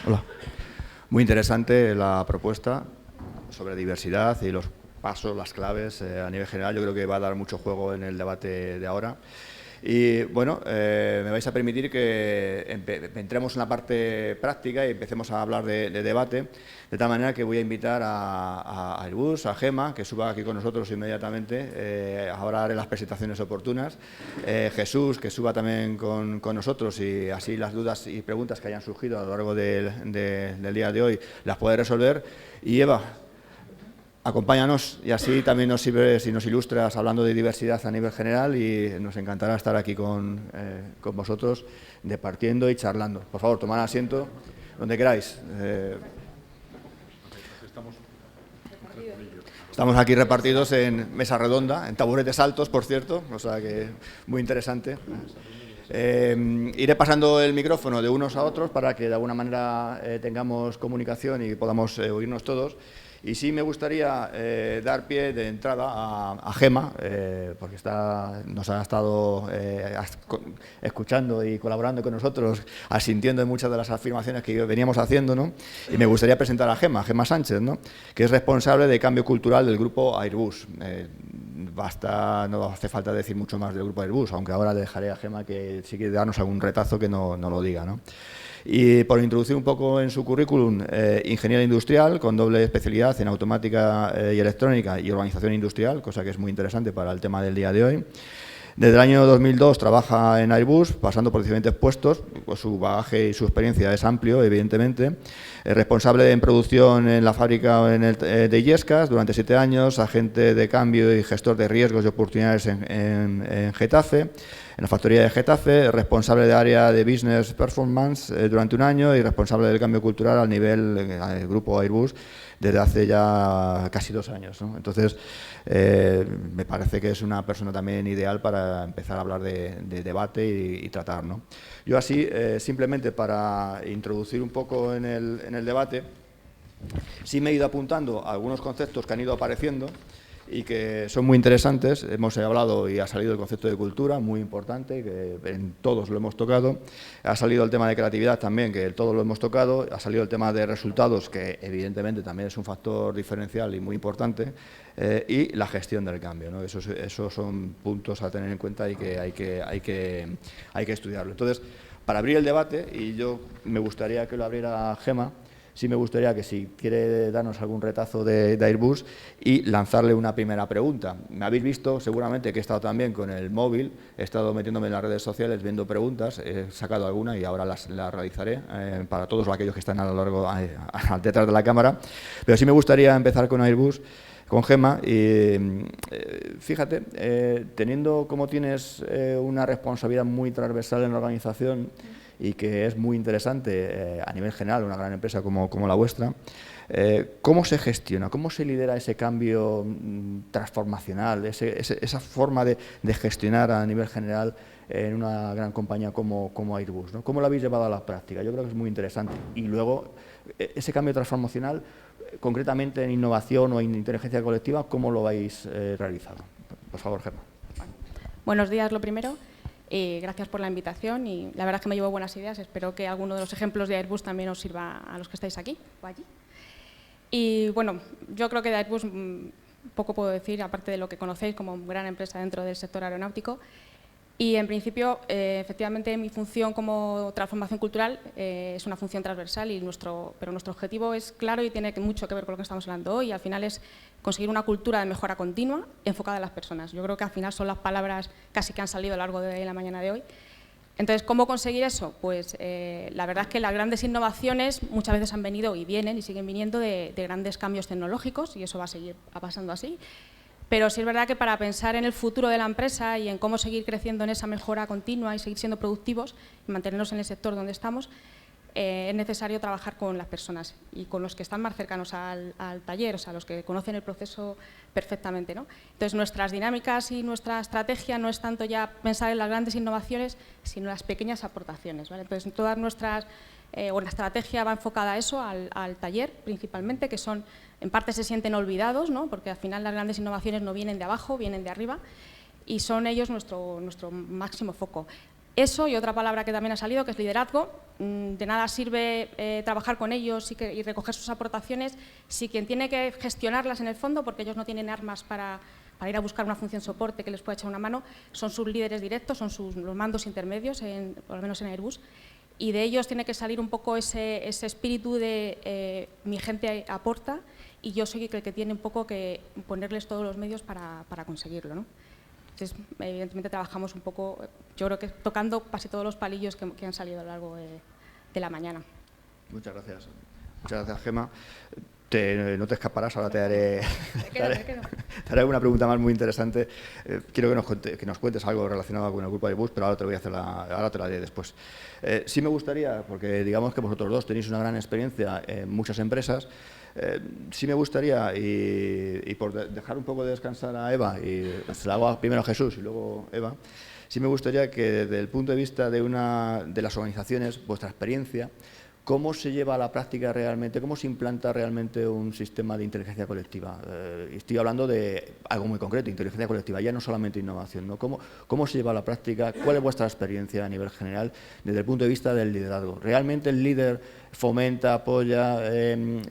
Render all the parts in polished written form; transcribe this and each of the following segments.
Hola. Muy interesante la propuesta sobre diversidad y los pasos, las claves a nivel general. Yo creo que va a dar mucho juego en el debate de ahora. Y bueno, me vais a permitir que entremos en la parte práctica y empecemos a hablar de debate, de tal manera que voy a invitar a Airbus, a Gemma, que suba aquí con nosotros inmediatamente. Ahora haré las presentaciones oportunas. Jesús, que suba también con nosotros, y así las dudas y preguntas que hayan surgido a lo largo del día de hoy las puede resolver. Y Eva, acompáñanos, y así también nos sirve si nos ilustras hablando de diversidad a nivel general, y nos encantará estar aquí con vosotros departiendo y charlando. Por favor, tomad asiento donde queráis. Estamos aquí repartidos en mesa redonda, en taburetes altos, por cierto, o sea que muy interesante. Iré pasando el micrófono de unos a otros para que de alguna manera tengamos comunicación y podamos oírnos todos. Y sí me gustaría dar pie de entrada a Gemma, porque nos ha estado escuchando y colaborando con nosotros, asintiendo en muchas de las afirmaciones que veníamos haciendo, ¿no? Y me gustaría presentar a Gemma Sánchez, ¿no?, que es responsable de cambio cultural del grupo Airbus. No hace falta decir mucho más del grupo Airbus, aunque ahora le dejaré a Gemma que si quiere darnos algún retazo que no lo diga, ¿no? Y por introducir un poco en su currículum, ingeniera industrial con doble especialidad en automática y electrónica y organización industrial, cosa que es muy interesante para el tema del día de hoy. Desde el año 2002 trabaja en Airbus, pasando por diferentes puestos. Pues su bagaje y su experiencia es amplio, evidentemente. Responsable en producción en la fábrica de Illescas durante 7 años, agente de cambio y gestor de riesgos y oportunidades en Getafe, en la factoría de Getafe, responsable de área de Business Performance durante 1 año y responsable del cambio cultural al nivel del grupo Airbus desde hace ya casi 2 años, ¿no? Entonces, me parece que es una persona también ideal para empezar a hablar de debate y tratar, ¿no? Yo así, simplemente para introducir un poco en el debate, sí me he ido apuntando algunos conceptos que han ido apareciendo y que son muy interesantes. Hemos hablado y ha salido el concepto de cultura, muy importante, que en todos lo hemos tocado. Ha salido el tema de creatividad también, que todos lo hemos tocado. Ha salido el tema de resultados, que evidentemente también es un factor diferencial y muy importante. Y la gestión del cambio, ¿no? Esos son puntos a tener en cuenta y que hay que estudiarlo. Entonces, para abrir el debate, y yo me gustaría que lo abriera Gemma, sí me gustaría que si quiere darnos algún retazo de Airbus y lanzarle una primera pregunta. Me habéis visto seguramente que he estado también con el móvil, he estado metiéndome en las redes sociales viendo preguntas, he sacado alguna y ahora las realizaré para todos aquellos que están a lo largo detrás de la cámara. Pero sí me gustaría empezar con Airbus, con Gemma, y fíjate, teniendo como tienes una responsabilidad muy transversal en la organización y que es muy interesante a nivel general, una gran empresa como la vuestra, ¿cómo se gestiona, cómo se lidera ese cambio transformacional, esa forma de gestionar a nivel general en una gran compañía como Airbus, ¿no? ¿Cómo lo habéis llevado a la práctica? Yo creo que es muy interesante. Y luego, ese cambio transformacional, concretamente en innovación o en inteligencia colectiva, ¿cómo lo habéis realizado? Por favor, Gemma. Buenos días, lo primero. Gracias por la invitación y la verdad es que me llevo buenas ideas. Espero que alguno de los ejemplos de Airbus también os sirva a los que estáis aquí o allí. Y bueno, yo creo que de Airbus poco puedo decir, aparte de lo que conocéis como gran empresa dentro del sector aeronáutico. Y en principio, efectivamente, mi función como transformación cultural es una función transversal, pero nuestro objetivo es claro y tiene mucho que ver con lo que estamos hablando hoy. Al final es conseguir una cultura de mejora continua enfocada en las personas. Yo creo que al final son las palabras casi que han salido a lo largo de la mañana de hoy. Entonces, ¿cómo conseguir eso? Pues la verdad es que las grandes innovaciones muchas veces han venido y vienen y siguen viniendo de grandes cambios tecnológicos y eso va a seguir pasando así. Pero sí es verdad que para pensar en el futuro de la empresa y en cómo seguir creciendo en esa mejora continua y seguir siendo productivos y mantenernos en el sector donde estamos, es necesario trabajar con las personas y con los que están más cercanos al taller, o sea, los que conocen el proceso perfectamente, ¿no? Entonces, nuestras dinámicas y nuestra estrategia no es tanto ya pensar en las grandes innovaciones, sino en las pequeñas aportaciones, ¿vale? Entonces, todas nuestras la estrategia va enfocada a eso, al taller principalmente, que son, en parte se sienten olvidados, ¿no? Porque al final las grandes innovaciones no vienen de abajo, vienen de arriba y son ellos nuestro máximo foco. Eso y otra palabra que también ha salido, que es liderazgo. De nada sirve trabajar con ellos y recoger sus aportaciones si quien tiene que gestionarlas en el fondo, porque ellos no tienen armas para ir a buscar una función soporte que les pueda echar una mano, son sus líderes directos, son los mandos intermedios, por lo menos en Airbus, y de ellos tiene que salir un poco ese espíritu de mi gente aporta y yo soy el que tiene un poco que ponerles todos los medios para conseguirlo, ¿no? Entonces, evidentemente trabajamos un poco, yo creo que tocando casi todos los palillos que han salido a lo largo de la mañana. Muchas gracias. Muchas gracias, Gemma. No te escaparás, ahora te haré una pregunta más muy interesante. Quiero que nos cuentes algo relacionado con el grupo Airbus, pero ahora te la diré después. Sí me gustaría, porque digamos que vosotros dos tenéis una gran experiencia en muchas empresas, sí me gustaría, y por dejar un poco de descansar a Eva, y se la hago primero a Jesús y luego Eva, sí me gustaría que desde el punto de vista de una de las organizaciones, vuestra experiencia, ¿cómo se lleva a la práctica realmente, cómo se implanta realmente un sistema de inteligencia colectiva? Estoy hablando de algo muy concreto, inteligencia colectiva, ya no solamente innovación, ¿no? ¿Cómo se lleva a la práctica? ¿Cuál es vuestra experiencia a nivel general desde el punto de vista del liderazgo? ¿Realmente el líder fomenta, apoya,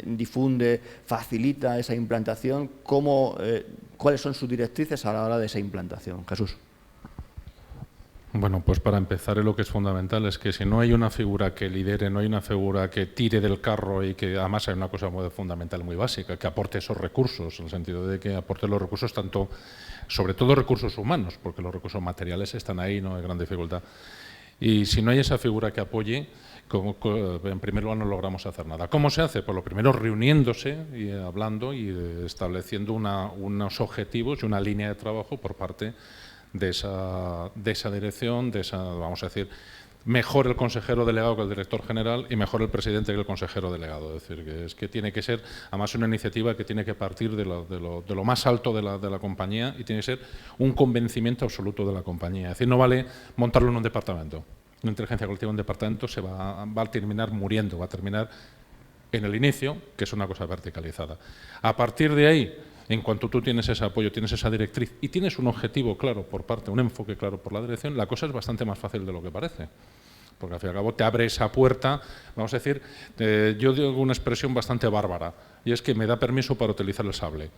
difunde, facilita esa implantación? ¿Cuáles son sus directrices a la hora de esa implantación? Jesús. Bueno, pues para empezar lo que es fundamental es que si no hay una figura que lidere, no hay una figura que tire del carro y que además hay una cosa muy fundamental, muy básica, que aporte esos recursos, en el sentido de que aporte los recursos tanto, sobre todo recursos humanos, porque los recursos materiales están ahí, no hay gran dificultad. Y si no hay esa figura que apoye, en primer lugar no logramos hacer nada. ¿Cómo se hace? Pues lo primero reuniéndose y hablando y estableciendo unos objetivos y una línea de trabajo por parte de esa dirección, vamos a decir, mejor el consejero delegado que el director general y mejor el presidente que el consejero delegado. Es decir, que tiene que ser, además, una iniciativa que tiene que partir de lo más alto de la compañía y tiene que ser un convencimiento absoluto de la compañía. Es decir, no vale montarlo en un departamento. Una inteligencia colectiva en un departamento va a terminar muriendo, va a terminar en el inicio, que es una cosa verticalizada. A partir de ahí, en cuanto tú tienes ese apoyo, tienes esa directriz y tienes un objetivo claro por parte, un enfoque claro por la dirección, la cosa es bastante más fácil de lo que parece. Porque al fin y al cabo te abre esa puerta, vamos a decir, yo digo una expresión bastante bárbara, y es que me da permiso para utilizar el sable.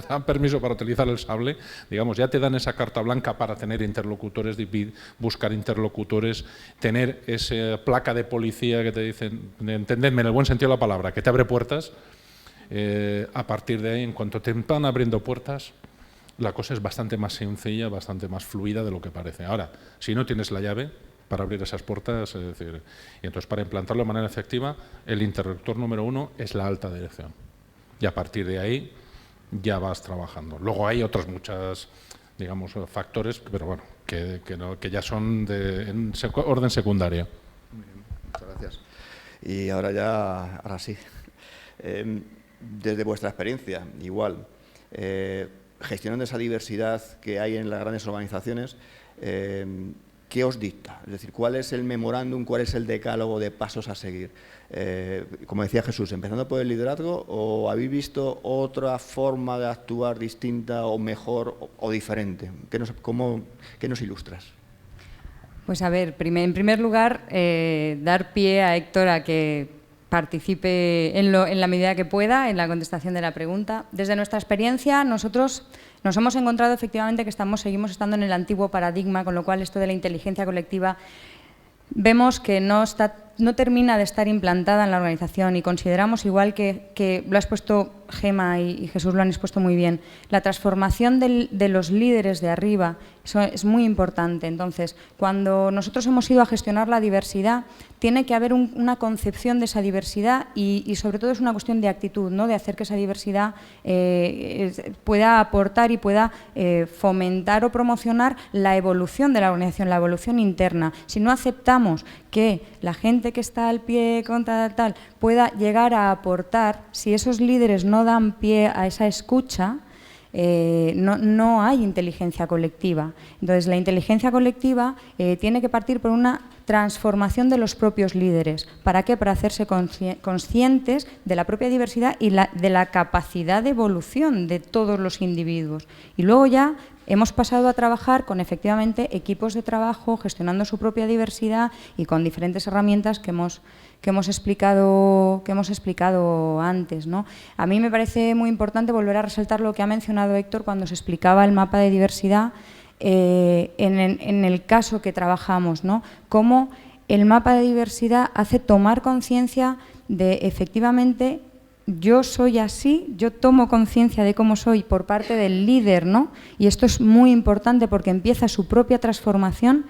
Dan permiso para utilizar el sable, digamos, ya te dan esa carta blanca para tener interlocutores, buscar interlocutores, tener esa placa de policía que te dicen, entendedme en el buen sentido de la palabra, que te abre puertas. A partir de ahí, en cuanto te van abriendo puertas, la cosa es bastante más sencilla, bastante más fluida de lo que parece. Ahora, si no tienes la llave para abrir esas puertas, es decir, y entonces para implantarlo de manera efectiva, el interlocutor número 1 es la alta dirección. Y a partir de ahí ya vas trabajando. Luego hay otros muchos, digamos, factores, pero bueno, que ya son en orden secundario. Muy bien, muchas gracias. Y ahora sí. Desde vuestra experiencia, igual, gestionando esa diversidad que hay en las grandes organizaciones, ¿qué os dicta? Es decir, ¿cuál es el memorándum, cuál es el decálogo de pasos a seguir? Como decía Jesús, empezando por el liderazgo, ¿o habéis visto otra forma de actuar distinta o mejor o diferente? ¿Qué nos ilustras? Pues a ver, en primer lugar, dar pie a Héctor a que participe en la medida que pueda en la contestación de la pregunta. Desde nuestra experiencia, nosotros nos hemos encontrado efectivamente que seguimos estando en el antiguo paradigma, con lo cual esto de la inteligencia colectiva vemos que no termina de estar implantada en la organización y consideramos, igual que lo has puesto Gemma y Jesús lo han expuesto muy bien, la transformación de los líderes de arriba, eso es muy importante. Entonces, cuando nosotros hemos ido a gestionar la diversidad, tiene que haber una concepción de esa diversidad y sobre todo es una cuestión de actitud, ¿no? De hacer que esa diversidad pueda aportar y pueda fomentar o promocionar la evolución de la organización, la evolución interna. Si no aceptamos que la gente que está al pie con tal pueda llegar a aportar, si esos líderes no dan pie a esa escucha, no hay inteligencia colectiva. Entonces, la inteligencia colectiva tiene que partir por una transformación de los propios líderes. ¿Para qué? Para hacerse conscientes de la propia diversidad y de la capacidad de evolución de todos los individuos. Y luego ya hemos pasado a trabajar con efectivamente equipos de trabajo, gestionando su propia diversidad y con diferentes herramientas que hemos explicado antes, ¿no? A mí me parece muy importante volver a resaltar lo que ha mencionado Héctor cuando se explicaba el mapa de diversidad en el caso que trabajamos, ¿no? Cómo el mapa de diversidad hace tomar conciencia de efectivamente yo soy así, yo tomo conciencia de cómo soy por parte del líder, ¿no? Y esto es muy importante porque empieza su propia transformación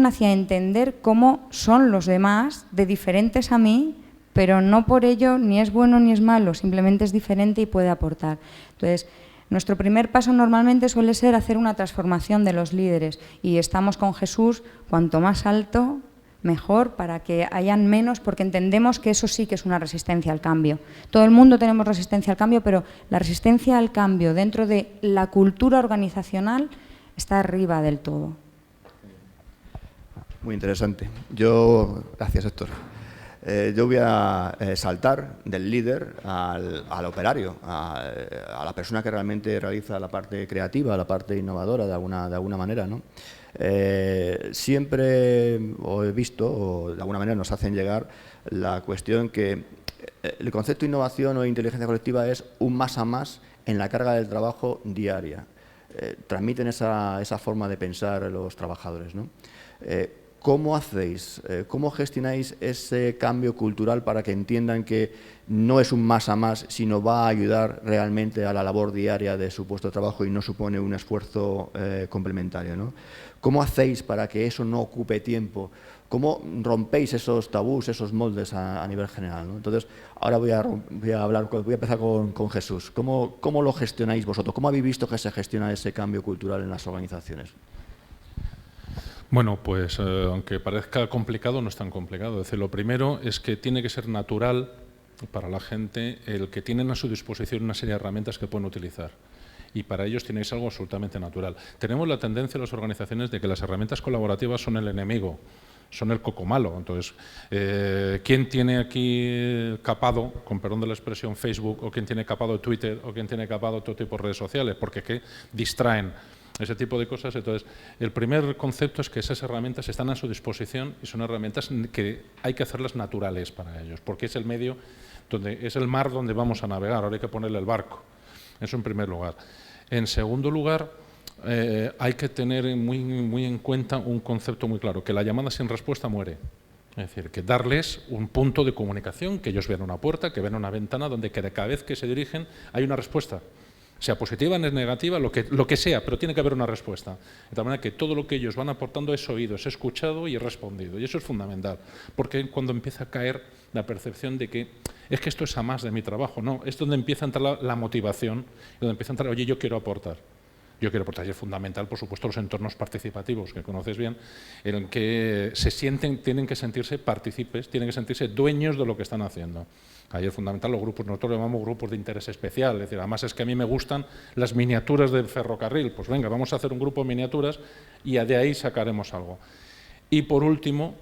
hacia entender cómo son los demás, de diferentes a mí, pero no por ello ni es bueno ni es malo, simplemente es diferente y puede aportar. Entonces, nuestro primer paso normalmente suele ser hacer una transformación de los líderes y estamos con Jesús, cuanto más alto, mejor, para que hayan menos, porque entendemos que eso sí que es una resistencia al cambio. Todo el mundo tenemos resistencia al cambio, pero la resistencia al cambio dentro de la cultura organizacional está arriba del todo. Muy interesante. Gracias, Héctor. Yo voy a saltar del líder al operario, a la persona que realmente realiza la parte creativa, la parte innovadora de alguna manera, ¿no? Siempre he visto, o de alguna manera nos hacen llegar, la cuestión que el concepto de innovación o inteligencia colectiva es un más a más en la carga del trabajo diaria. Transmiten esa forma de pensar los trabajadores, ¿no? ¿Cómo hacéis, cómo gestionáis ese cambio cultural para que entiendan que no es un más a más, sino va a ayudar realmente a la labor diaria de su puesto de trabajo y no supone un esfuerzo complementario, ¿no? ¿Cómo hacéis para que eso no ocupe tiempo? ¿Cómo rompéis esos tabús, esos moldes a nivel general, ¿no? Entonces, ahora voy a empezar con Jesús. ¿Cómo lo gestionáis vosotros? ¿Cómo habéis visto que se gestiona ese cambio cultural en las organizaciones? Bueno, pues aunque parezca complicado, no es tan complicado. Es decir, lo primero es que tiene que ser natural para la gente el que tienen a su disposición una serie de herramientas que pueden utilizar. Y para ellos tenéis algo absolutamente natural. Tenemos la tendencia en las organizaciones de que las herramientas colaborativas son el enemigo, son el coco malo. Entonces, ¿quién tiene aquí capado, con perdón de la expresión, Facebook, o quién tiene capado Twitter, o quién tiene capado todo tipo de redes sociales? Porque ¿qué? Distraen ese tipo de cosas. Entonces, el primer concepto es que esas herramientas están a su disposición y son herramientas que hay que hacerlas naturales para ellos, porque es el medio, es el mar donde vamos a navegar, ahora hay que ponerle el barco. Eso en primer lugar. En segundo lugar, hay que tener muy en cuenta un concepto muy claro, que la llamada sin respuesta muere. Es decir, que darles un punto de comunicación, que ellos vean una puerta, que vean una ventana, donde cada vez que se dirigen hay una respuesta. Sea positiva, es negativa, lo que sea, pero tiene que haber una respuesta. De tal manera que todo lo que ellos van aportando es oído, es escuchado y es respondido. Y eso es fundamental, porque cuando empieza a caer la percepción de que es que esto es a más de mi trabajo, no, es donde empieza a entrar la motivación, donde empieza a entrar, oye, yo quiero aportar. Yo quiero aportar, y es fundamental, por supuesto, los entornos participativos, que conoces bien, en el que tienen que sentirse partícipes, tienen que sentirse dueños de lo que están haciendo. Ahí es fundamental los grupos, nosotros lo llamamos grupos de interés especial, es decir, además es que a mí me gustan las miniaturas del ferrocarril, pues venga, vamos a hacer un grupo de miniaturas y de ahí sacaremos algo. Y por último,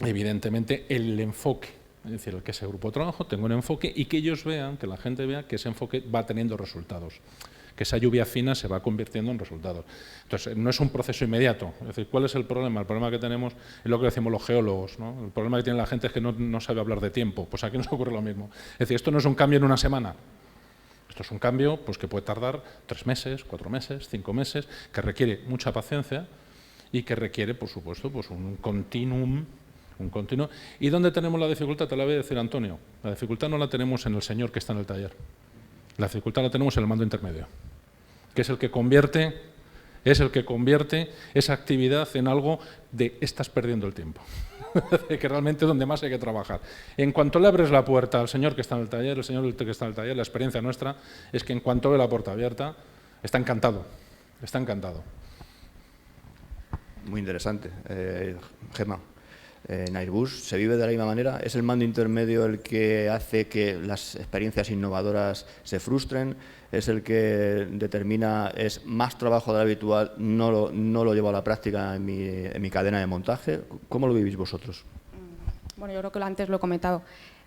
evidentemente, el enfoque, es decir, el que ese grupo de trabajo tenga un enfoque y que ellos vean, que la gente vea que ese enfoque va teniendo resultados, que esa lluvia fina se va convirtiendo en resultados. Entonces, no es un proceso inmediato. Es decir, ¿cuál es el problema? El problema que tenemos es lo que decimos los geólogos, ¿no? El problema que tiene la gente es que no sabe hablar de tiempo. Pues aquí nos ocurre lo mismo. Es decir, esto no es un cambio en una semana. Esto es un cambio pues, que puede tardar 3 meses, 4 meses, 5 meses, que requiere mucha paciencia y que requiere, por supuesto, pues un continuum. ¿Y dónde tenemos la dificultad? Te la voy a decir, Antonio. La dificultad no la tenemos en el señor que está en el taller. La dificultad la tenemos en el mando intermedio, que es el que convierte esa actividad en algo de estás perdiendo el tiempo, que realmente es donde más hay que trabajar. En cuanto le abres la puerta al señor que está en el taller, el señor que está en el taller, la experiencia nuestra es que en cuanto ve la puerta abierta, está encantado, está encantado. Muy interesante, Gemma. en Airbus, ¿se vive de la misma manera? ¿Es el mando intermedio el que hace que las experiencias innovadoras se frustren? ¿Es el que determina, es más trabajo del habitual, no lo llevo a la práctica en mi cadena de montaje? ¿Cómo lo vivís vosotros? Bueno, yo creo que antes lo he comentado.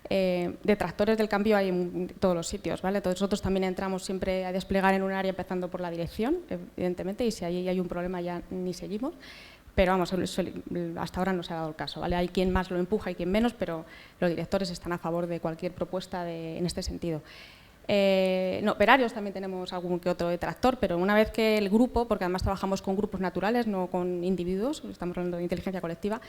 Detractores del cambio hay en todos los sitios, ¿vale? Entonces nosotros también entramos siempre a desplegar en un área empezando por la dirección, evidentemente, y si ahí hay un problema ya ni seguimos. Pero vamos, hasta ahora no se ha dado el caso, ¿vale? Hay quien más lo empuja y quien menos, pero los directores están a favor de cualquier propuesta en este sentido. No, operarios también tenemos algún que otro detractor, pero una vez que el grupo, porque además trabajamos con grupos naturales, no con individuos, estamos hablando de inteligencia colectiva,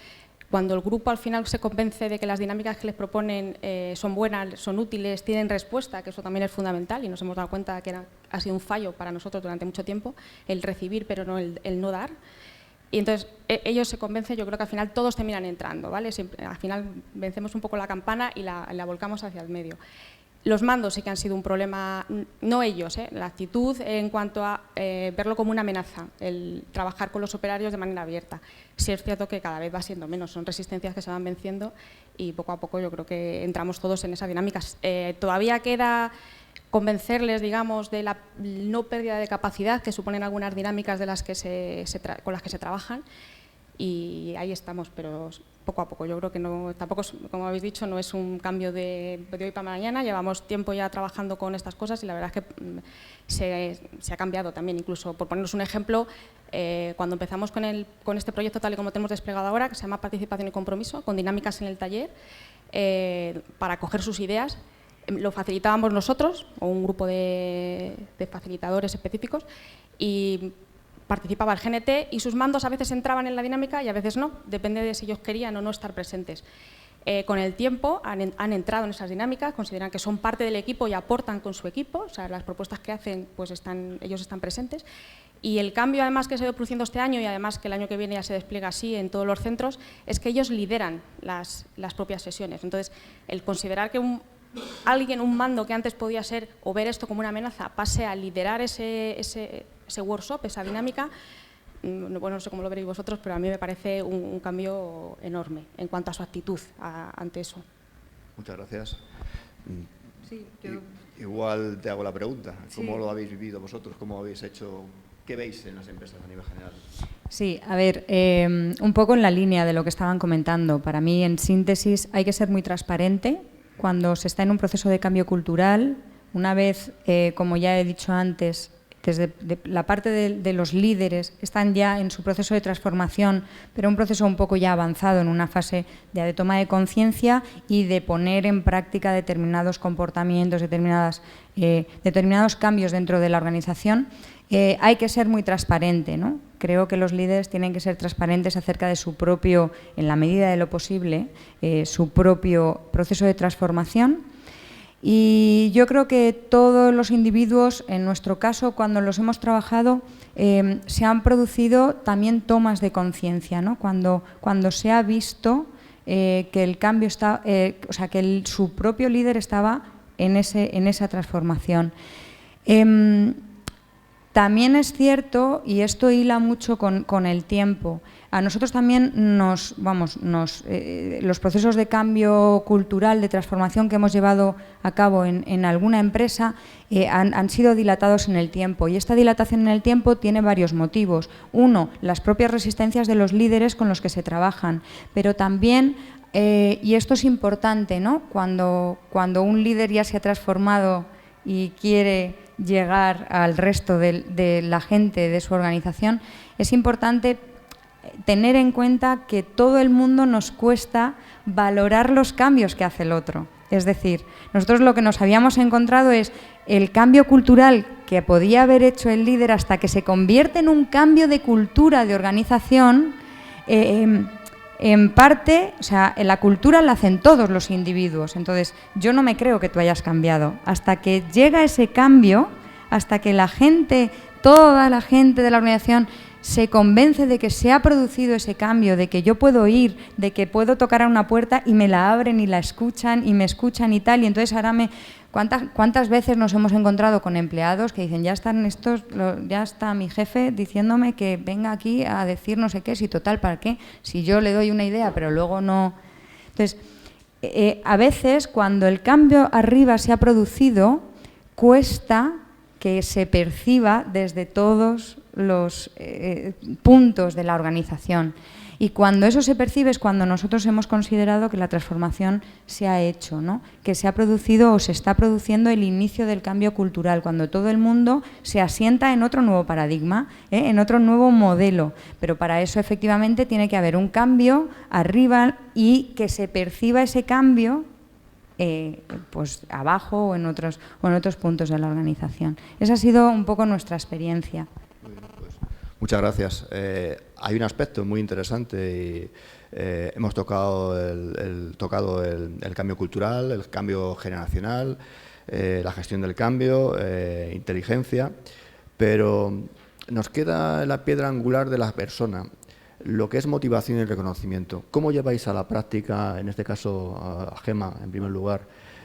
cuando el grupo al final se convence de que las dinámicas que les proponen son buenas, son útiles, tienen respuesta, que eso también es fundamental y nos hemos dado cuenta que ha sido un fallo para nosotros durante mucho tiempo, el recibir pero no el no dar. Y entonces ellos se convencen, yo creo que al final todos terminan entrando, ¿vale? Siempre, al final vencemos un poco la campana y la volcamos hacia el medio. Los mandos sí que han sido un problema, no ellos, la actitud en cuanto a verlo como una amenaza, el trabajar con los operarios de manera abierta. Sí es cierto que cada vez va siendo menos, son resistencias que se van venciendo y poco a poco yo creo que entramos todos en esas dinámicas. Todavía queda convencerles, digamos, de la no pérdida de capacidad que suponen algunas dinámicas de las que con las que se trabajan y ahí estamos, pero poco a poco. Yo creo que no, tampoco, como habéis dicho, no es un cambio de hoy para mañana, llevamos tiempo ya trabajando con estas cosas y la verdad es que se ha cambiado también. Incluso, por ponernos un ejemplo, cuando empezamos con este proyecto tal y como tenemos desplegado ahora, que se llama Participación y Compromiso, con dinámicas en el taller, para coger sus ideas, lo facilitábamos nosotros o un grupo de facilitadores específicos y participaba el GNT y sus mandos a veces entraban en la dinámica y a veces no, depende de si ellos querían o no estar presentes. Con el tiempo han entrado en esas dinámicas, consideran que son parte del equipo y aportan con su equipo, o sea, las propuestas que hacen, pues ellos están presentes. Y el cambio además que se ha ido produciendo este año y además que el año que viene ya se despliega así en todos los centros, es que ellos lideran las propias sesiones. Entonces, el considerar que un mando que antes podía ser o ver esto como una amenaza pase a liderar ese workshop, esa dinámica, bueno, no sé cómo lo veréis vosotros, pero a mí me parece un cambio enorme en cuanto a su actitud ante eso. Muchas gracias. Sí, Igual te hago la pregunta. ¿Cómo lo habéis vivido vosotros? ¿Cómo habéis hecho? ¿Qué veis en las empresas a nivel general? Sí, a ver, un poco en la línea de lo que estaban comentando. Para mí, en síntesis, hay que ser muy transparente cuando se está en un proceso de cambio cultural. Una vez, como ya he dicho antes, desde la parte de los líderes están ya en su proceso de transformación, pero un proceso un poco ya avanzado en una fase de toma de conciencia y de poner en práctica determinados comportamientos, determinados cambios dentro de la organización. Hay que ser muy transparente, ¿no? Creo que los líderes tienen que ser transparentes acerca de su propio, en la medida de lo posible, su propio proceso de transformación. Y yo creo que todos los individuos, en nuestro caso, cuando los hemos trabajado, se han producido también tomas de conciencia, ¿no? Cuando se ha visto que el cambio está, o sea, que su propio líder estaba en esa transformación. También es cierto, y esto hila mucho con el tiempo, a nosotros también los procesos de cambio cultural, de transformación que hemos llevado a cabo en alguna empresa han sido dilatados en el tiempo. Y esta dilatación en el tiempo tiene varios motivos. Uno, las propias resistencias de los líderes con los que se trabajan, pero también, y esto es importante, ¿no? Cuando un líder ya se ha transformado y quiere llegar al resto de la gente de su organización, es importante tener en cuenta que todo el mundo nos cuesta valorar los cambios que hace el otro. Es decir, nosotros lo que nos habíamos encontrado es el cambio cultural que podía haber hecho el líder hasta que se convierte en un cambio de cultura de organización. En parte, o sea, la cultura la hacen todos los individuos. Entonces, yo no me creo que tú hayas cambiado. Hasta que llega ese cambio, hasta que la gente, toda la gente de la organización se convence de que se ha producido ese cambio, de que yo puedo ir, de que puedo tocar a una puerta y me la abren y la escuchan y me escuchan y tal. Y entonces ahora ¿Cuántas veces nos hemos encontrado con empleados que dicen, ya está mi jefe diciéndome que venga aquí a decir no sé qué, si total, ¿para qué? Si yo le doy una idea, pero luego no... Entonces, a veces cuando el cambio arriba se ha producido, cuesta que se perciba desde todos los puntos de la organización. Y cuando eso se percibe es cuando nosotros hemos considerado que la transformación se ha hecho, ¿no? Que se ha producido o se está produciendo el inicio del cambio cultural, cuando todo el mundo se asienta en otro nuevo paradigma, en otro nuevo modelo. Pero para eso efectivamente tiene que haber un cambio arriba y que se perciba ese cambio pues abajo o en otros puntos de la organización. Esa ha sido un poco nuestra experiencia. Muy bien, pues, muchas gracias. Hay un aspecto muy interesante y hemos tocado el cambio cultural, el cambio generacional, la gestión del cambio, inteligencia, pero nos queda la piedra angular de la persona, lo que es motivación y reconocimiento. ¿Cómo lleváis a la práctica, en este caso a Gemma, en primer lugar,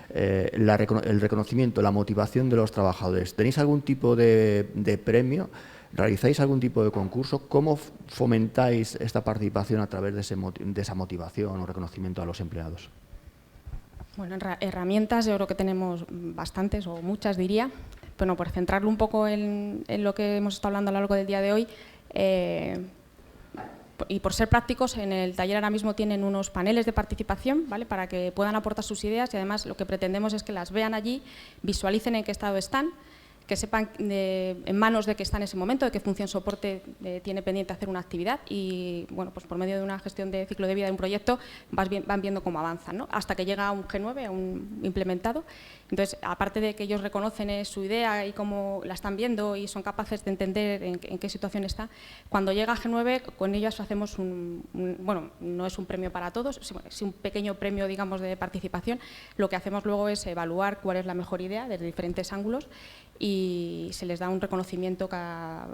el reconocimiento, la motivación de los trabajadores? ¿Tenéis algún tipo de premio? ¿Realizáis algún tipo de concurso? ¿Cómo fomentáis esta participación a través de esa motivación o reconocimiento a los empleados? Bueno, herramientas yo creo que tenemos bastantes o muchas, diría. Bueno, por centrarlo un poco en lo que hemos estado hablando a lo largo del día de hoy, y por ser prácticos, en el taller ahora mismo tienen unos paneles de participación, ¿vale?, para que puedan aportar sus ideas, y además lo que pretendemos es que las vean allí, visualicen en qué estado están, que sepan en manos de que está en ese momento, de qué función soporte tiene pendiente hacer una actividad, y bueno, pues por medio de una gestión de ciclo de vida de un proyecto van viendo cómo avanzan, ¿no?, hasta que llega a un G9, a un implementado. Entonces, aparte de que ellos reconocen su idea y cómo la están viendo y son capaces de entender en qué situación está, cuando llega a G9 con ellos hacemos bueno, no es un premio para todos, es un pequeño premio, digamos, de participación. Lo que hacemos luego es evaluar cuál es la mejor idea desde diferentes ángulos y se les da un reconocimiento,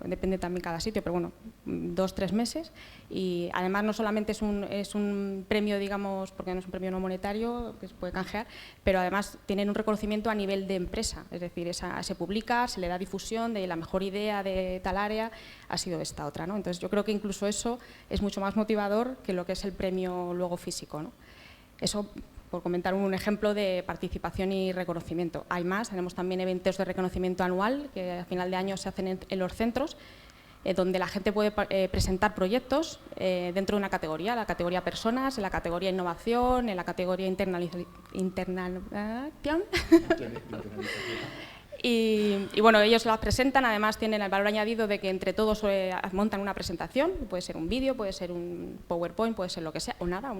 depende también cada sitio, pero bueno, 2-3 meses. Y además no solamente es un premio, digamos, porque no es un premio no monetario que se puede canjear, pero además tienen un reconocimiento a nivel de empresa, es decir, se publica, se le da difusión de la mejor idea de tal área, ha sido esta otra, ¿no? Entonces yo creo que incluso eso es mucho más motivador que lo que es el premio luego físico, ¿no? Eso por comentar un ejemplo de participación y reconocimiento. Hay más, tenemos también eventos de reconocimiento anual que a final de año se hacen en los centros, donde la gente puede presentar proyectos dentro de una categoría, la categoría personas, en la categoría innovación, en la categoría internalización. Y bueno, ellos las presentan, además tienen el valor añadido de que entre todos montan una presentación, puede ser un vídeo, puede ser un PowerPoint, puede ser lo que sea, o nada,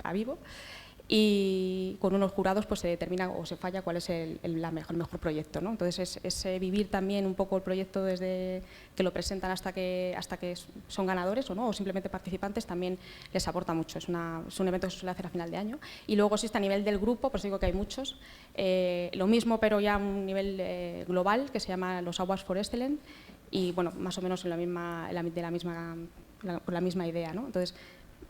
a vivo. Y con unos jurados pues se determina o se falla cuál es el mejor proyecto, ¿no? Entonces es vivir también un poco el proyecto desde que lo presentan hasta que son ganadores o simplemente participantes, también les aporta mucho. Es un evento que se suele hacer a final de año. Y luego existe a nivel del grupo, pues digo que hay muchos, lo mismo pero ya a un nivel global, que se llama los Awards for Excellence, y bueno, más o menos con la misma idea, ¿no? Entonces,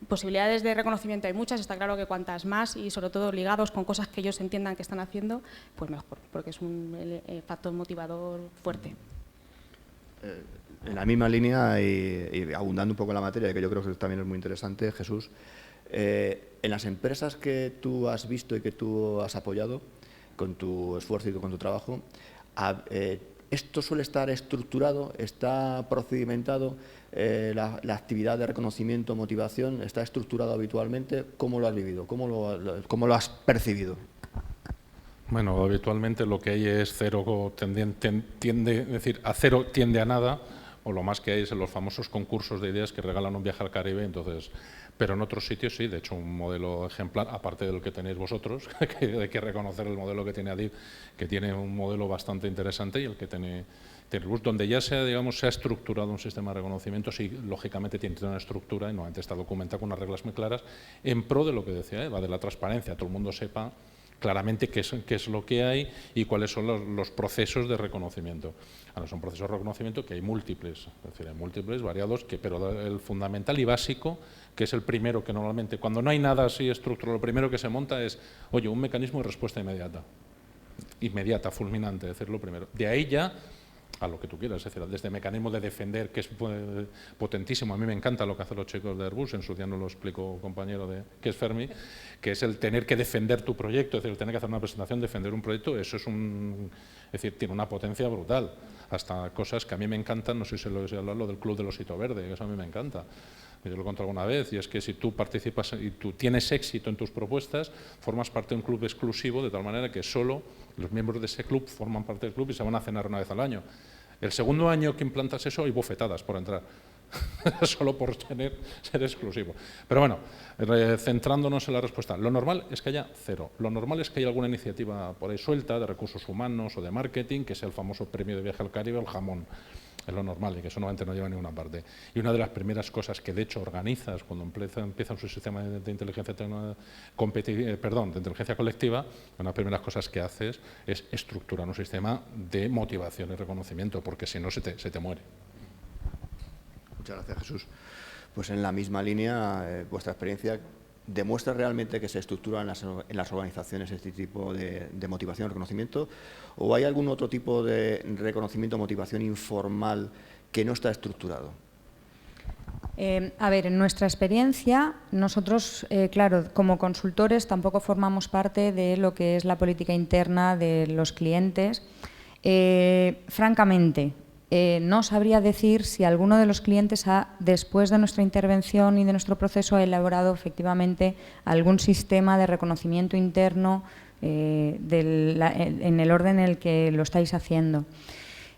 posibilidades de reconocimiento hay muchas, está claro que cuantas más y sobre todo ligados con cosas que ellos entiendan que están haciendo, pues mejor, porque es un factor motivador fuerte. En la misma línea y abundando un poco en la materia, que yo creo que también es muy interesante, Jesús, en las empresas que tú has visto y que tú has apoyado con tu esfuerzo y con tu trabajo, ¿esto suele estar estructurado, está procedimentado? La actividad de reconocimiento, motivación, ¿está estructurado habitualmente? ¿Cómo lo has vivido? ¿Cómo lo has percibido? Bueno, habitualmente lo que hay es cero tiende, es decir, a cero tiende a nada, o lo más que hay es en los famosos concursos de ideas que regalan un viaje al Caribe, entonces, pero en otros sitios sí, de hecho un modelo ejemplar, aparte del que tenéis vosotros, que hay que reconocer el modelo que tiene Adif, que tiene un modelo bastante interesante, y el que tiene donde ya se ha estructurado un sistema de reconocimiento, sí, lógicamente tiene una estructura y normalmente está documentado con unas reglas muy claras en pro de lo que decía Eva, de la transparencia, todo el mundo sepa claramente qué es lo que hay y cuáles son los procesos de reconocimiento. Ahora, son procesos de reconocimiento que hay múltiples, es decir, hay múltiples, variados, pero el fundamental y básico, que es el primero que normalmente, cuando no hay nada así estructurado, lo primero que se monta es, oye, un mecanismo de respuesta inmediata. inmediata, fulminante, decirlo primero. De ahí ya a lo que tú quieras, es decir, desde mecanismo de defender, que es potentísimo. A mí me encanta lo que hacen los chicos de Airbus, en su día no lo explico compañero que es Fermi, que es el tener que defender tu proyecto, es decir, el tener que hacer una presentación, defender un proyecto, eso es tiene una potencia brutal. Hasta cosas que a mí me encantan, no sé si lo he hablado, lo del Club del Osito Verde, que eso a mí me encanta. Yo lo he contado alguna vez, y es que si tú participas y tú tienes éxito en tus propuestas, formas parte de un club exclusivo, de tal manera que solo los miembros de ese club forman parte del club y se van a cenar una vez al año. El segundo año que implantas eso, hay bofetadas por entrar, solo por ser exclusivo. Pero bueno, centrándonos en la respuesta, lo normal es que haya cero. Lo normal es que haya alguna iniciativa por ahí suelta de recursos humanos o de marketing, que sea el famoso premio de viaje al Caribe, el jamón. Es lo normal y que eso normalmente no lleva a ninguna parte. Y una de las primeras cosas que de hecho organizas cuando empieza su sistema de inteligencia de inteligencia colectiva, una de las primeras cosas que haces es estructurar un sistema de motivación y reconocimiento, porque si no se te muere. Muchas gracias, Jesús. Pues en la misma línea, vuestra experiencia demuestra realmente que se estructura en las organizaciones este tipo de motivación y reconocimiento, o hay algún otro tipo de reconocimiento o motivación informal que no está estructurado. A ver, en nuestra experiencia, nosotros, claro, como consultores tampoco formamos parte de lo que es la política interna de los clientes. Francamente, no sabría decir si alguno de los clientes después de nuestra intervención y de nuestro proceso, ha elaborado efectivamente algún sistema de reconocimiento interno en el orden en el que lo estáis haciendo.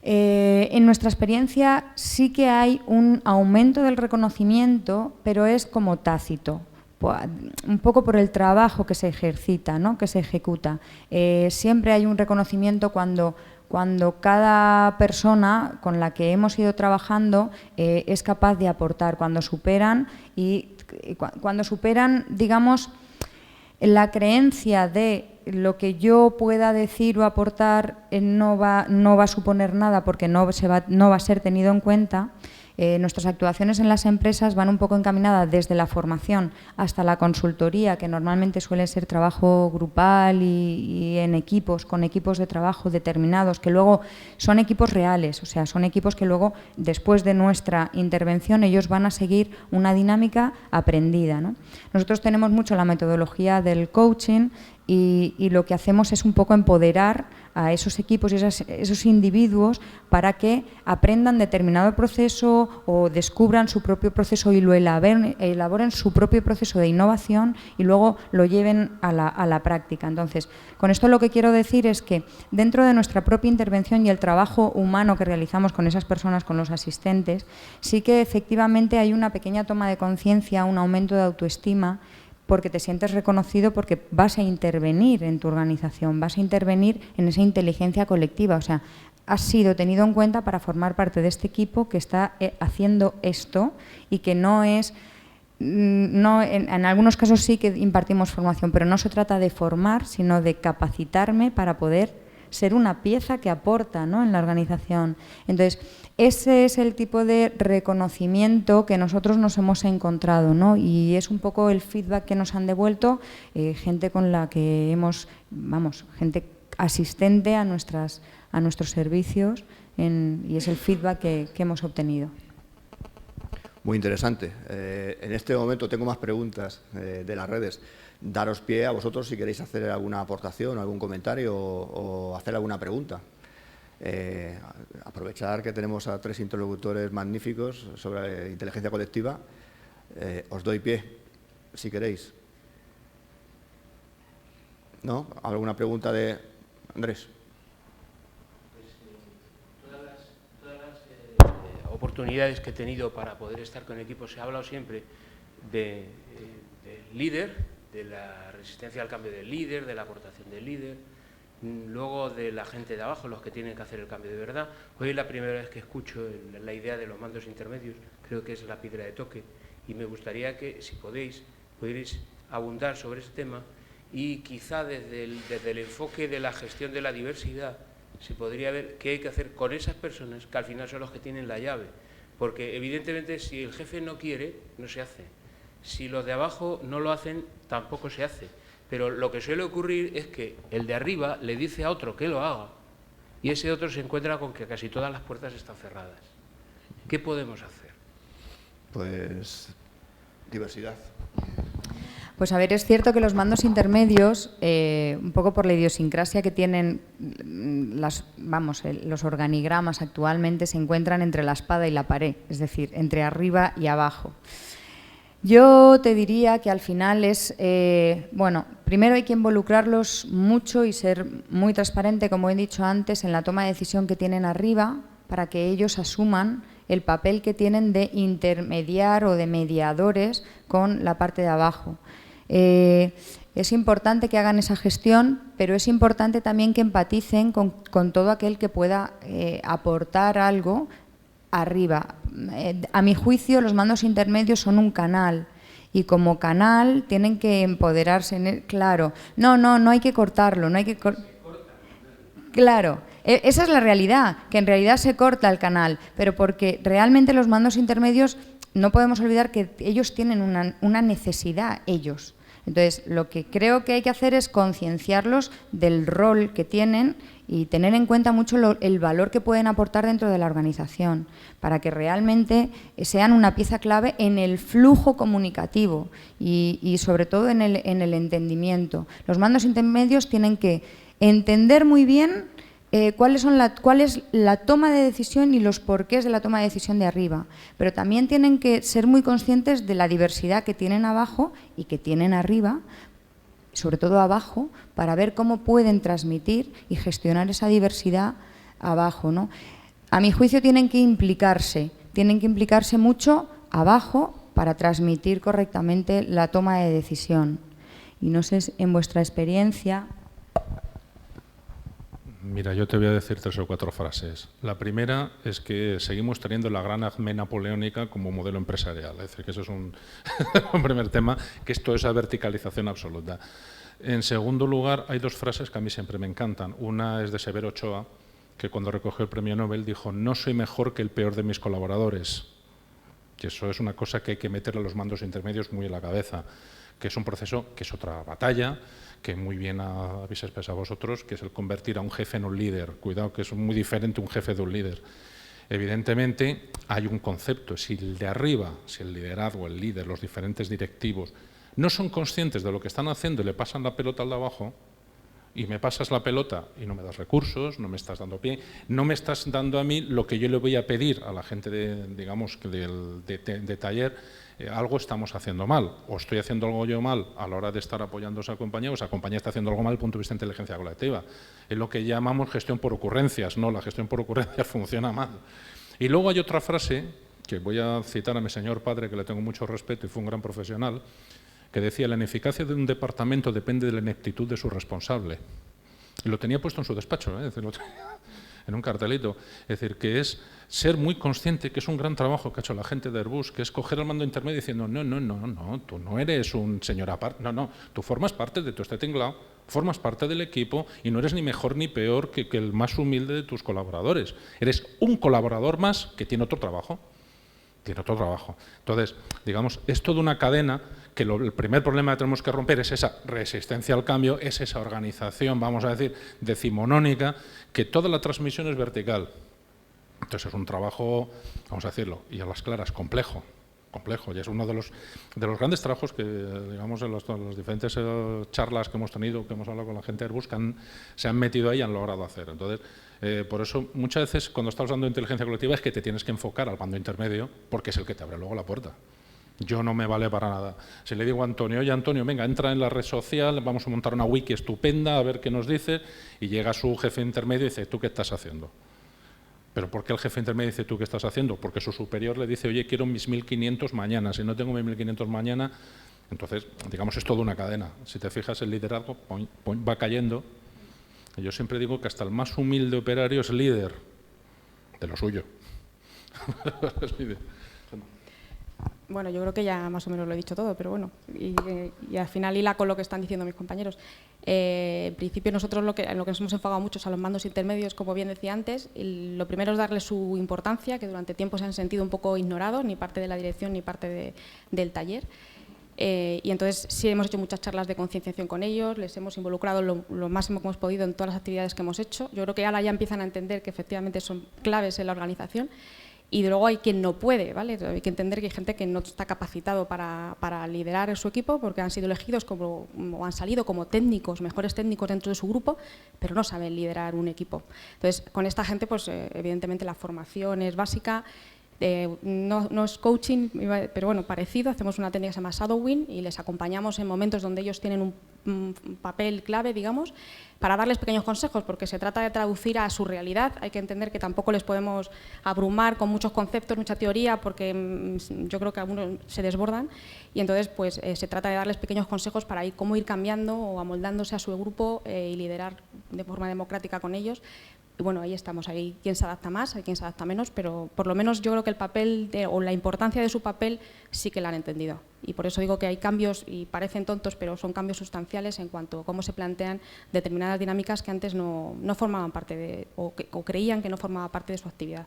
En nuestra experiencia sí que hay un aumento del reconocimiento, pero es como tácito, un poco por el trabajo que se ejercita, ¿no?, que se ejecuta. Siempre hay un reconocimiento cuando cada persona con la que hemos ido trabajando es capaz de aportar, cuando superan, digamos, la creencia de lo que yo pueda decir o aportar no va a suponer nada porque no va a ser tenido en cuenta. Nuestras actuaciones en las empresas van un poco encaminadas desde la formación hasta la consultoría, que normalmente suele ser trabajo grupal y en equipos, con equipos de trabajo determinados, que luego son equipos reales, o sea, son equipos que luego, después de nuestra intervención, ellos van a seguir una dinámica aprendida, ¿no? Nosotros tenemos mucho la metodología del coaching y lo que hacemos es un poco empoderar a esos equipos y esos individuos para que aprendan determinado proceso o descubran su propio proceso y lo elaboren su propio proceso de innovación y luego lo lleven a la práctica. Entonces, con esto lo que quiero decir es que dentro de nuestra propia intervención y el trabajo humano que realizamos con esas personas, con los asistentes, sí que efectivamente hay una pequeña toma de conciencia, un aumento de autoestima, porque te sientes reconocido, porque vas a intervenir en tu organización, vas a intervenir en esa inteligencia colectiva. O sea, has sido tenido en cuenta para formar parte de este equipo que está haciendo esto y que no es... en algunos casos sí que impartimos formación, pero no se trata de formar, sino de capacitarme para poder ser una pieza que aporta, ¿no?, en la organización. Entonces, ese es el tipo de reconocimiento que nosotros nos hemos encontrado, ¿no? Y es un poco el feedback que nos han devuelto gente con la que gente asistente a nuestros servicios y es el feedback que hemos obtenido. Muy interesante. En este momento tengo más preguntas de las redes. Daros pie a vosotros si queréis hacer alguna aportación, algún comentario o hacer alguna pregunta. Aprovechar que tenemos a 3 interlocutores magníficos sobre inteligencia colectiva. Os doy pie, si queréis. ¿No? ¿Alguna pregunta de Andrés? Todas las oportunidades que he tenido para poder estar con equipos, se ha hablado siempre del líder, de la resistencia al cambio del líder, de la aportación del líder, luego de la gente de abajo, los que tienen que hacer el cambio de verdad. Hoy es la primera vez que escucho la idea de los mandos intermedios, creo que es la piedra de toque, y me gustaría que, si pudierais abundar sobre este tema y quizá desde el enfoque de la gestión de la diversidad se podría ver qué hay que hacer con esas personas que al final son los que tienen la llave, porque evidentemente si el jefe no quiere, no se hace. Si los de abajo no lo hacen, tampoco se hace. Pero lo que suele ocurrir es que el de arriba le dice a otro que lo haga y ese otro se encuentra con que casi todas las puertas están cerradas. ¿Qué podemos hacer? Pues diversidad. Pues a ver, es cierto que los mandos intermedios, un poco por la idiosincrasia que tienen los organigramas actualmente, se encuentran entre la espada y la pared, es decir, entre arriba y abajo. Yo te diría que al final es, bueno, primero hay que involucrarlos mucho y ser muy transparente, como he dicho antes, en la toma de decisión que tienen arriba, para que ellos asuman el papel que tienen de intermediar o de mediadores con la parte de abajo. Es importante que hagan esa gestión, pero es importante también que empaticen con todo aquel que pueda aportar algo arriba. A mi juicio, los mandos intermedios son un canal y como canal tienen que empoderarse. Claro, no hay que cortarlo, no hay que claro, esa es la realidad, que en realidad se corta el canal, pero porque realmente los mandos intermedios no podemos olvidar que ellos tienen una necesidad, ellos. Entonces, lo que creo que hay que hacer es concienciarlos del rol que tienen y tener en cuenta mucho el valor que pueden aportar dentro de la organización, para que realmente sean una pieza clave en el flujo comunicativo y sobre todo en el entendimiento. Los mandos intermedios tienen que entender muy bien cuál es la toma de decisión y los porqués de la toma de decisión de arriba, pero también tienen que ser muy conscientes de la diversidad que tienen abajo y que tienen arriba, sobre todo abajo, para ver cómo pueden transmitir y gestionar esa diversidad abajo, ¿no? A mi juicio tienen que implicarse mucho abajo para transmitir correctamente la toma de decisión. Y no sé, en vuestra experiencia... Mira, yo te voy a decir 3 o 4 frases. La primera es que seguimos teniendo la gran acme napoleónica como modelo empresarial. Es decir, que eso es un primer tema, que esto es la verticalización absoluta. En segundo lugar, hay 2 frases que a mí siempre me encantan. Una es de Severo Ochoa, que cuando recogió el premio Nobel dijo: no soy mejor que el peor de mis colaboradores. Y eso es una cosa que hay que meterle a los mandos intermedios muy en la cabeza, que es un proceso que es otra batalla, que muy bien habéis expresado vosotros, que es el convertir a un jefe en un líder. Cuidado, que es muy diferente un jefe de un líder. Evidentemente, hay un concepto. Si el de arriba, si el liderazgo, el líder, los diferentes directivos, no son conscientes de lo que están haciendo y le pasan la pelota al de abajo, y me pasas la pelota y no me das recursos, no me estás dando pie, no me estás dando a mí lo que yo le voy a pedir a la gente de taller, algo estamos haciendo mal, o estoy haciendo algo yo mal a la hora de estar apoyando a esa compañía, o esa compañía está haciendo algo mal desde el punto de vista de inteligencia colectiva. Es lo que llamamos gestión por ocurrencias, no, la gestión por ocurrencias funciona mal. Y luego hay otra frase, que voy a citar a mi señor padre, que le tengo mucho respeto y fue un gran profesional, que decía: la ineficacia de un departamento depende de la ineptitud de su responsable. Y lo tenía puesto en su despacho, es decir, en un cartelito. Es decir, que es ser muy consciente, que es un gran trabajo que ha hecho la gente de Airbus, que es coger el mando intermedio diciendo: no, tú no eres un señor aparte, no, tú formas parte de tu este tinglao, formas parte del equipo y no eres ni mejor ni peor que el más humilde de tus colaboradores. Eres un colaborador más que tiene otro trabajo. Entonces, digamos, es toda una cadena que el primer problema que tenemos que romper es esa resistencia al cambio, es esa organización, vamos a decir, decimonónica, que toda la transmisión es vertical. Entonces es un trabajo, vamos a decirlo, y a las claras, complejo, y es uno de los grandes trabajos que, digamos, en las diferentes charlas que hemos tenido, que hemos hablado con la gente de Airbus, que se han metido ahí y han logrado hacer. Entonces, por eso, muchas veces, cuando estás hablando de inteligencia colectiva, es que te tienes que enfocar al mando intermedio, porque es el que te abre luego la puerta. Yo no me vale para nada. Si le digo a Antonio: oye, Antonio, venga, entra en la red social, vamos a montar una wiki estupenda, a ver qué nos dice, y llega su jefe intermedio y dice: ¿tú qué estás haciendo? ¿Pero por qué el jefe intermedio dice: ¿tú qué estás haciendo? Porque su superior le dice: oye, quiero mis 1.500 mañana, si no tengo mis 1.500 mañana. Entonces, digamos, es toda una cadena. Si te fijas, el liderazgo va cayendo. Y yo siempre digo que hasta el más humilde operario es líder de lo suyo. Bueno, yo creo que ya más o menos lo he dicho todo, pero bueno, y al final hila con lo que están diciendo mis compañeros. En principio nosotros lo que nos hemos enfocado mucho es a los mandos intermedios, como bien decía antes. Lo primero es darles su importancia, que durante tiempo se han sentido un poco ignorados, ni parte de la dirección ni parte del taller. Y entonces sí hemos hecho muchas charlas de concienciación con ellos, les hemos involucrado lo máximo que hemos podido en todas las actividades que hemos hecho. Yo creo que ahora ya empiezan a entender que efectivamente son claves en la organización. Y luego hay quien no puede, ¿vale? Hay que entender que hay gente que no está capacitado para liderar su equipo porque han sido elegidos o han salido como técnicos, mejores técnicos dentro de su grupo, pero no saben liderar un equipo. Entonces, con esta gente, pues evidentemente la formación es básica. No es coaching, pero bueno, parecido. Hacemos una técnica que se llama shadowing y les acompañamos en momentos donde ellos tienen un papel clave, digamos, para darles pequeños consejos, porque se trata de traducir a su realidad. Hay que entender que tampoco les podemos abrumar con muchos conceptos, mucha teoría, porque yo creo que algunos se desbordan. Y entonces, pues se trata de darles pequeños consejos para cómo ir cambiando o amoldándose a su grupo y liderar de forma democrática con ellos. Y bueno, ahí estamos, hay quien se adapta más, hay quien se adapta menos, pero por lo menos yo creo que el papel o la importancia de su papel sí que la han entendido. Y por eso digo que hay cambios, y parecen tontos, pero son cambios sustanciales en cuanto a cómo se plantean determinadas dinámicas que antes no formaban parte de, o creían que no formaba parte de su actividad.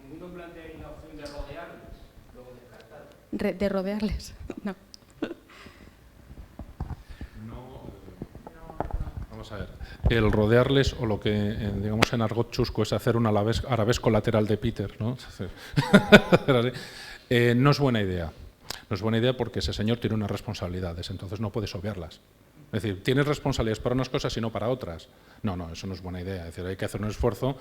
¿Ninguno plantea ahí la opción de rodearles, luego descartar? ¿De rodearles? No. Vamos a ver, el rodearles o lo que digamos en argot chusco es hacer un arabesco lateral de Peter, ¿no? No es buena idea. No es buena idea porque ese señor tiene unas responsabilidades, entonces no puedes obviarlas. Es decir, tienes responsabilidades para unas cosas y no para otras. No, eso no es buena idea. Es decir, hay que hacer un esfuerzo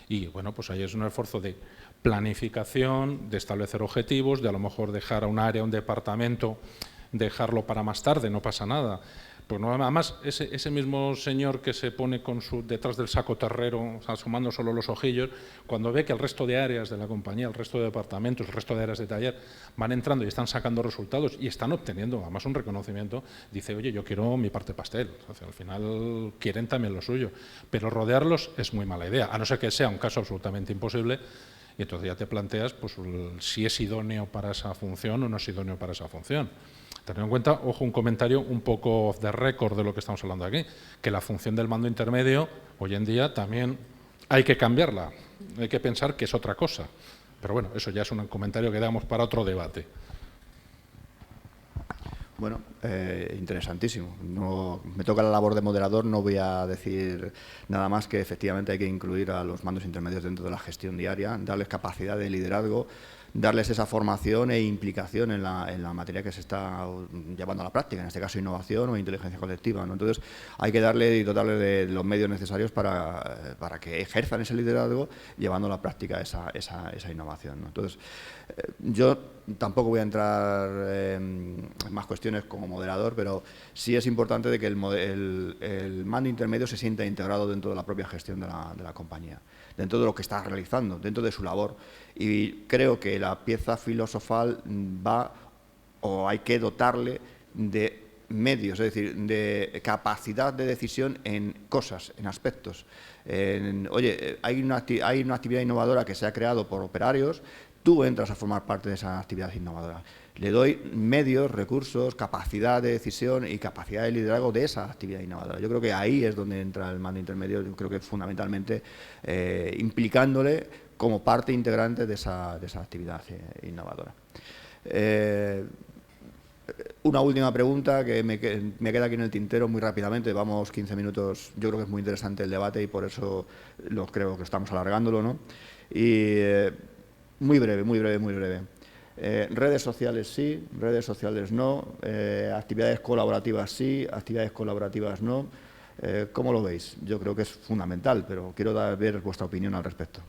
y, bueno, pues ahí es un esfuerzo de planificación, de establecer objetivos, de a lo mejor dejar a un área, un departamento, dejarlo para más tarde, no pasa nada. Pues no, además, ese mismo señor que se pone detrás del saco terrero, asomando solo los ojillos, cuando ve que el resto de áreas de la compañía, el resto de departamentos, el resto de áreas de taller van entrando y están sacando resultados y están obteniendo además un reconocimiento, dice, oye, yo quiero mi parte pastel. O sea, al final quieren también lo suyo. Pero rodearlos es muy mala idea, a no ser que sea un caso absolutamente imposible. Y entonces ya te planteas pues, si es idóneo para esa función o no es idóneo para esa función. Teniendo en cuenta, ojo, un comentario un poco off the record de lo que estamos hablando aquí, que la función del mando intermedio hoy en día también hay que cambiarla, hay que pensar que es otra cosa. Pero bueno, eso ya es un comentario que damos para otro debate. Bueno, interesantísimo. No, me toca la labor de moderador, no voy a decir nada más que efectivamente hay que incluir a los mandos intermedios dentro de la gestión diaria, darles capacidad de liderazgo, darles esa formación e implicación en la materia que se está llevando a la práctica, en este caso innovación o inteligencia colectiva, ¿no? Entonces hay que darle y dotarle de los medios necesarios para que ejerzan ese liderazgo llevando a la práctica esa innovación, ¿no? Entonces yo tampoco voy a entrar en más cuestiones como moderador, pero sí es importante de que el mando intermedio se sienta integrado dentro de la propia gestión de la compañía, dentro de lo que está realizando, dentro de su labor. Y creo que la pieza filosofal hay que dotarle de medios, es decir, de capacidad de decisión en cosas, en aspectos. Oye, hay una actividad innovadora que se ha creado por operarios, tú entras a formar parte de esa actividad innovadora. Le doy medios, recursos, capacidad de decisión y capacidad de liderazgo de esa actividad innovadora. Yo creo que ahí es donde entra el mando intermedio, yo creo que fundamentalmente implicándole como parte integrante de esa actividad innovadora. Una última pregunta que me queda aquí en el tintero muy rápidamente, vamos 15 minutos, yo creo que es muy interesante el debate y por eso creo que estamos alargándolo, ¿no? Y muy breve. Redes sociales sí, redes sociales no, actividades colaborativas sí, actividades colaborativas no. ¿Cómo lo veis? Yo creo que es fundamental, pero quiero ver vuestra opinión al respecto.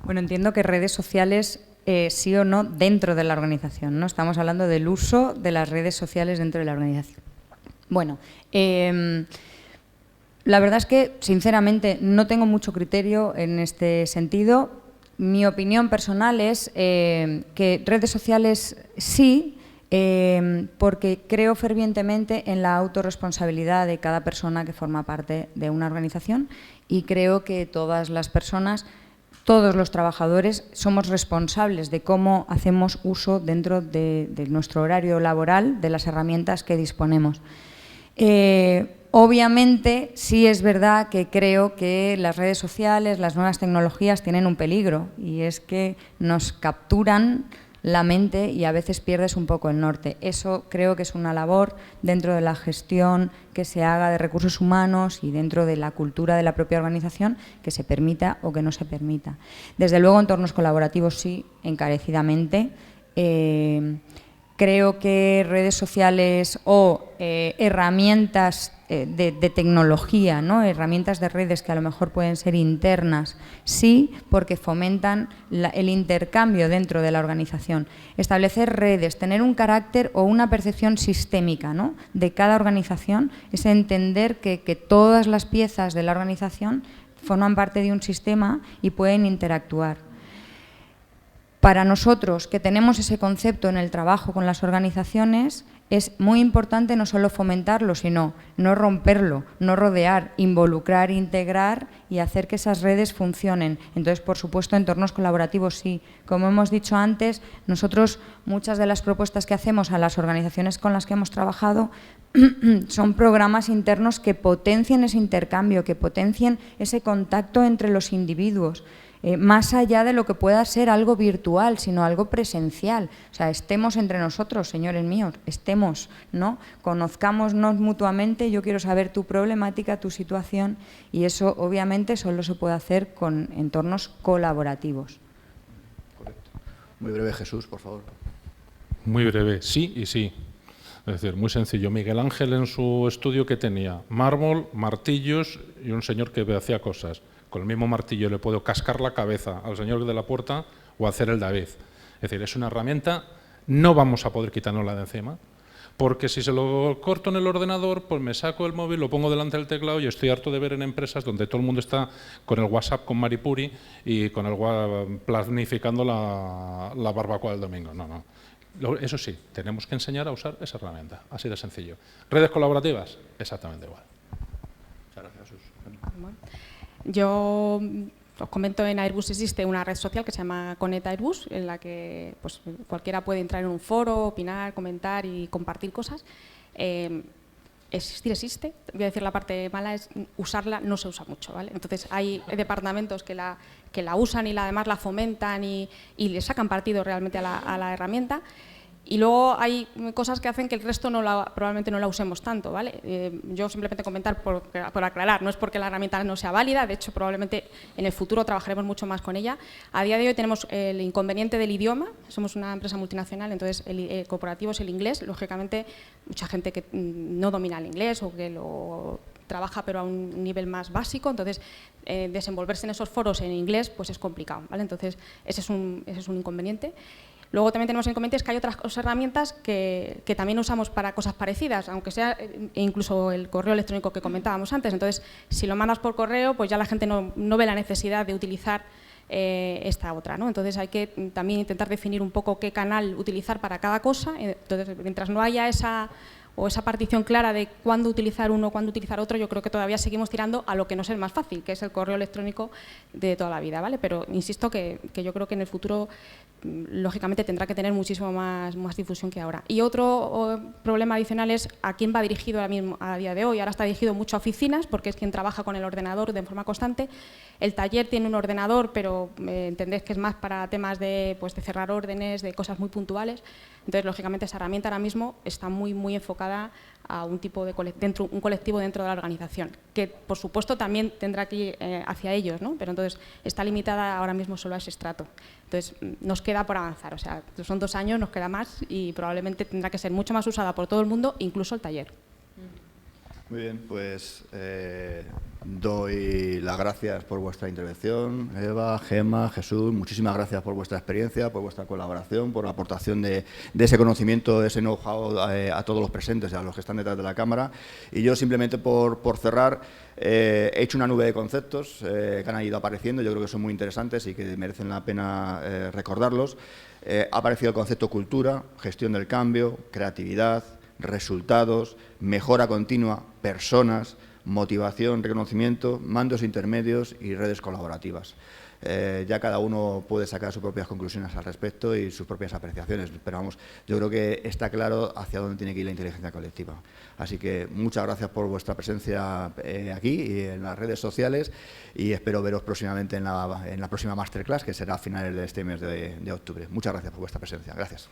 Bueno, entiendo que redes sociales sí o no dentro de la organización, ¿no? Estamos hablando del uso de las redes sociales dentro de la organización. Bueno, la verdad es que, sinceramente, no tengo mucho criterio en este sentido. Mi opinión personal es que redes sociales sí, porque creo fervientemente en la autorresponsabilidad de cada persona que forma parte de una organización y creo que todas las personas, todos los trabajadores, somos responsables de cómo hacemos uso dentro de nuestro horario laboral de las herramientas que disponemos. Obviamente, sí es verdad que creo que las redes sociales, las nuevas tecnologías tienen un peligro y es que nos capturan la mente y a veces pierdes un poco el norte. Eso creo que es una labor dentro de la gestión que se haga de recursos humanos y dentro de la cultura de la propia organización, que se permita o que no se permita. Desde luego, entornos colaborativos sí, encarecidamente. Creo que redes sociales o herramientas de tecnología, ¿no? Herramientas de redes que a lo mejor pueden ser internas, sí, porque fomentan el intercambio dentro de la organización. Establecer redes, tener un carácter o una percepción sistémica, ¿no? De cada organización, es entender que todas las piezas de la organización forman parte de un sistema y pueden interactuar. Para nosotros, que tenemos ese concepto en el trabajo con las organizaciones, es muy importante no solo fomentarlo, sino no romperlo, no rodear, involucrar, integrar y hacer que esas redes funcionen. Entonces, por supuesto, entornos colaborativos sí. Como hemos dicho antes, nosotros muchas de las propuestas que hacemos a las organizaciones con las que hemos trabajado son programas internos que potencien ese intercambio, que potencien ese contacto entre los individuos. Más allá de lo que pueda ser algo virtual, sino algo presencial. O sea, estemos entre nosotros, señores míos, estemos, ¿no? Conozcámonos mutuamente, yo quiero saber tu problemática, tu situación, y eso obviamente solo se puede hacer con entornos colaborativos. Correcto. Muy breve, Jesús, por favor. Muy breve, sí y sí. Es decir, muy sencillo. Miguel Ángel en su estudio, ¿qué tenía? Mármol, martillos y un señor que hacía cosas. Con el mismo martillo le puedo cascar la cabeza al señor de la puerta o hacer el David. Es decir, es una herramienta, no vamos a poder quitárnosla de encima, porque si se lo corto en el ordenador, pues me saco el móvil, lo pongo delante del teclado y estoy harto de ver en empresas donde todo el mundo está con el WhatsApp con Maripuri y con el planificando la barbacoa del domingo. No, no. Eso sí, tenemos que enseñar a usar esa herramienta, así de sencillo. ¿Redes colaborativas? Exactamente igual. Muchas gracias, Jesús. Yo os comento, en Airbus existe una red social que se llama Connect Airbus, en la que pues, cualquiera puede entrar en un foro, opinar, comentar y compartir cosas. Existir existe, voy a decir la parte mala, es usarla, no se usa mucho, ¿vale? Entonces hay departamentos que la usan y además la fomentan y le sacan partido realmente a la herramienta. Y luego hay cosas que hacen que el resto probablemente no la usemos tanto, ¿vale? Yo simplemente comentar por aclarar, no es porque la herramienta no sea válida, de hecho probablemente en el futuro trabajaremos mucho más con ella. A día de hoy tenemos el inconveniente del idioma, somos una empresa multinacional, entonces el corporativo es el inglés, lógicamente mucha gente que no domina el inglés o que lo trabaja pero a un nivel más básico, entonces desenvolverse en esos foros en inglés pues es complicado, ¿vale? Entonces ese es un inconveniente. Luego también tenemos inconvenientes que hay otras herramientas que también usamos para cosas parecidas, aunque sea incluso el correo electrónico que comentábamos antes. Entonces, si lo mandas por correo, pues ya la gente no ve la necesidad de utilizar esta otra, ¿no? Entonces hay que también intentar definir un poco qué canal utilizar para cada cosa. Entonces, mientras no haya esa partición clara de cuándo utilizar uno, cuándo utilizar otro, yo creo que todavía seguimos tirando a lo que nos es más fácil, que es el correo electrónico de toda la vida, ¿vale? Pero insisto que yo creo que en el futuro, lógicamente, tendrá que tener muchísimo más difusión que ahora. Y otro problema adicional es a quién va dirigido ahora mismo, a día de hoy. Ahora está dirigido mucho a oficinas, porque es quien trabaja con el ordenador de forma constante. El taller tiene un ordenador, pero entendéis que es más para temas de cerrar órdenes, de cosas muy puntuales. Entonces, lógicamente, esa herramienta ahora mismo está muy enfocada a un tipo de un colectivo dentro de la organización, que por supuesto también tendrá que ir hacia ellos, ¿no? Pero entonces está limitada ahora mismo solo a ese estrato. Entonces, nos queda por avanzar, o sea, son 2 años, nos queda más y probablemente tendrá que ser mucho más usada por todo el mundo, incluso el taller. Muy bien, pues doy las gracias por vuestra intervención, Eva, Gemma, Jesús, muchísimas gracias por vuestra experiencia, por vuestra colaboración, por la aportación de ese conocimiento, de ese know-how a todos los presentes y a los que están detrás de la cámara. Y yo simplemente por cerrar, he hecho una nube de conceptos que han ido apareciendo, yo creo que son muy interesantes y que merecen la pena recordarlos. Ha aparecido el concepto cultura, gestión del cambio, creatividad, resultados, mejora continua, personas, motivación, reconocimiento, mandos intermedios y redes colaborativas. ya cada uno puede sacar sus propias conclusiones al respecto y sus propias apreciaciones, pero vamos, yo creo que está claro hacia dónde tiene que ir la inteligencia colectiva. Así que muchas gracias por vuestra presencia aquí y en las redes sociales, y espero veros próximamente en la próxima Masterclass, que será a finales de este mes de octubre. Muchas gracias por vuestra presencia. Gracias.